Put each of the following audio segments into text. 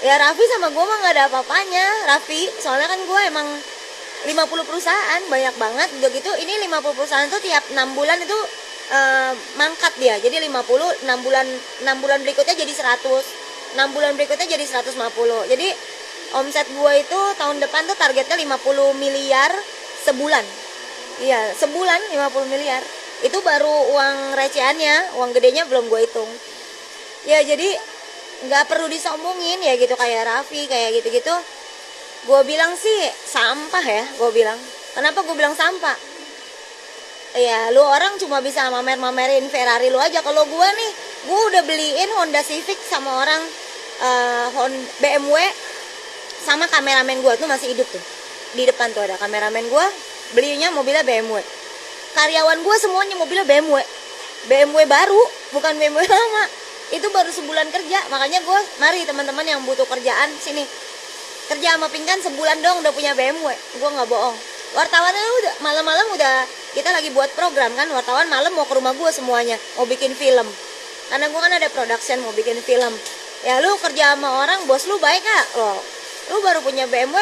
Ya Raffi sama gue mah nggak ada apa-apanya. Raffi soalnya kan gue emang 50 perusahaan, banyak banget. Udah gitu ini 50 perusahaan tuh tiap 6 bulan itu mangkat dia. Jadi 50, 6 bulan berikutnya jadi 100, 6 bulan berikutnya jadi 150. Jadi omset gue itu tahun depan tuh targetnya 50 miliar sebulan. Iya, sebulan 50 miliar. Itu baru uang recehannya, uang gedenya belum gue hitung. Ya jadi nggak perlu disombongin ya gitu, kayak Raffi kayak gitu-gitu. Gue bilang sih sampah ya, gue bilang. Kenapa gue bilang sampah? Ya lu orang cuma bisa mamerin Ferrari lu aja. Kalau gue nih, gue udah beliin Honda Civic sama orang BMW, sama kameramen gue tuh masih hidup tuh. Di depan tuh ada kameramen gue, belinya mobilnya BMW. Karyawan gue semuanya mobilnya BMW. BMW baru, bukan BMW lama. Itu baru sebulan kerja. Makanya gue, mari teman-teman yang butuh kerjaan sini, kerja sama Pingkan sebulan dong udah punya BMW. Gue nggak bohong. Wartawannya udah malam-malam udah, kita lagi buat program kan, wartawan malam mau ke rumah gue semuanya, mau bikin film. Karena gue kan ada production, mau bikin film. Ya lu kerja sama orang, bos lu baik gak? Loh, lu baru punya BMW,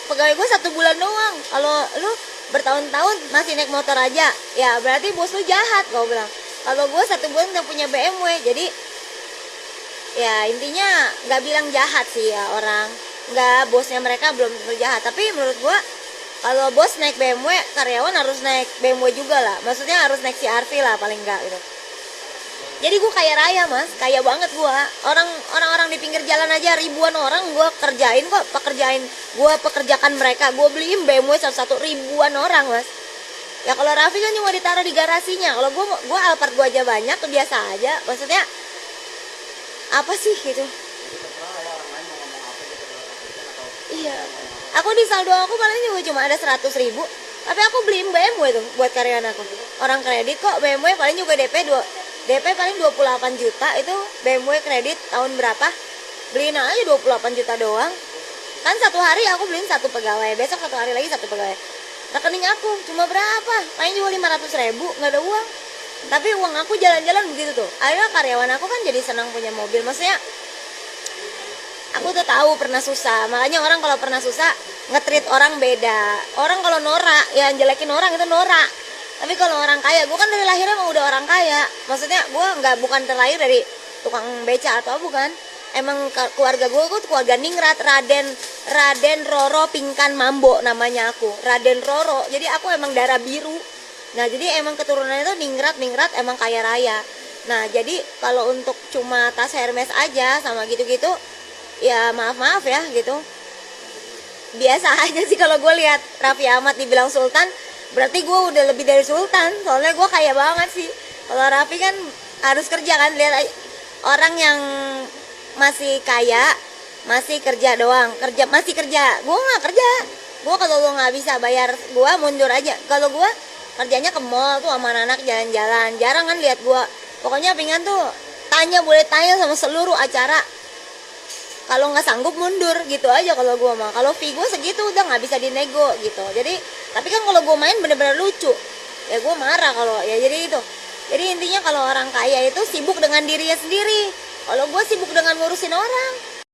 pegawai gue 1 bulan doang. Kalau lu bertahun-tahun masih naik motor aja, ya berarti bos lu jahat, gue bilang. Kalau gue 1 bulan udah punya BMW, jadi ya intinya nggak bilang jahat sih ya orang, nggak, bosnya mereka belum tentu jahat. Tapi menurut gue kalau bos naik BMW, karyawan harus naik BMW juga lah. Maksudnya harus naik CR-V lah paling nggak gitu. Jadi gue kaya raya mas, kaya banget gue. Orang-orang di pinggir jalan aja ribuan orang gue kerjain kok, gue pekerjakan mereka, gue beliin BMW satu-satu ribuan orang mas. Ya kalau Raffi kan cuma ditaruh di garasinya. Kalau gue Alphard gue aja banyak, biasa aja. Maksudnya apa sih gitu? Iya. Aku di saldo aku paling juga cuma ada 100.000. Tapi aku beliin BMW tuh buat karyawan aku. Orang kredit kok BMW paling juga DP paling 28 juta. Itu BMW kredit tahun berapa? Beliin aja 28 juta doang. Kan satu hari aku beliin 1 pegawai, besok 1 hari lagi 1 pegawai. Rekening aku cuma berapa? Paling juga 500.000, nggak ada uang. Tapi uang aku jalan-jalan begitu tuh. Akhirnya karyawan aku kan jadi senang punya mobil. Maksudnya aku tuh tahu pernah susah. Makanya orang kalau pernah susah nge-treat orang beda. Orang kalau norak, ya jelekin orang itu norak. Tapi kalau orang kaya, gue kan dari lahirnya emang udah orang kaya. Maksudnya gue bukan terlahir dari tukang beca atau bukan. Emang keluarga gue tuh keluarga ningrat, Raden Roro Pingkan Mambo namanya aku, Raden Roro. Jadi aku emang darah biru. Nah jadi emang keturunannya tuh ningrat emang kaya raya. Nah jadi kalau untuk cuma tas Hermes aja sama gitu-gitu, ya maaf ya gitu. Biasa aja sih kalau gue lihat Raffi Ahmad dibilang sultan, berarti gue udah lebih dari sultan. Soalnya gue kaya banget sih. Kalau Raffi kan harus kerja kan, lihat orang yang masih kaya masih kerja doang, masih kerja. Gue nggak kerja. Gue kalau gue nggak bisa bayar, gue mundur aja. Kalau gue kerjanya ke mall tuh sama anak jalan-jalan, jarang kan lihat gue. Pokoknya Pingkan tuh boleh tanya sama seluruh acara. Kalau nggak sanggup mundur gitu aja kalau gue mah. Kalau fee gue segitu udah nggak bisa dinego gitu. Jadi tapi kan kalau gue main bener-bener lucu, ya gue marah kalau ya jadi itu. Jadi intinya kalau orang kaya itu sibuk dengan dirinya sendiri. Kalau gue sibuk dengan ngurusin orang.